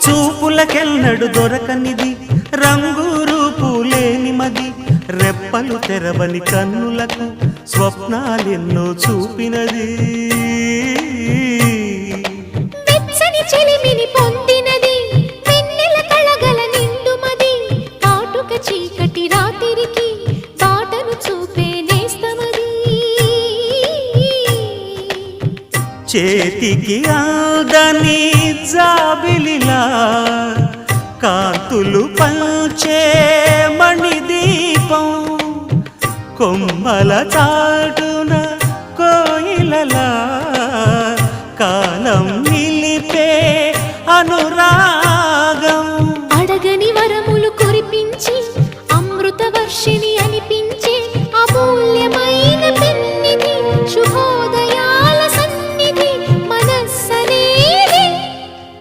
చూపులకెన్నడు దొరకనిది రంగు రూపు లేని మది రెప్పలు తెరవని కన్నులకు స్వప్నాలెన్నో చూపినది వెచ్చని చెలిమిని పొందినది వెన్నెల కళగల నిండుమది కాటుక చీకటి రాత్రికి బాటను చూపే నేస్తమది చేతికి ఆదని జాబిలిలా కాంతులు పంచే మణిదీపం కొమ్మల చాటున కోయిలలా కాలం నిలిపే అనురాగం అడగని వరములు కురిపించి అమృత వర్షిణి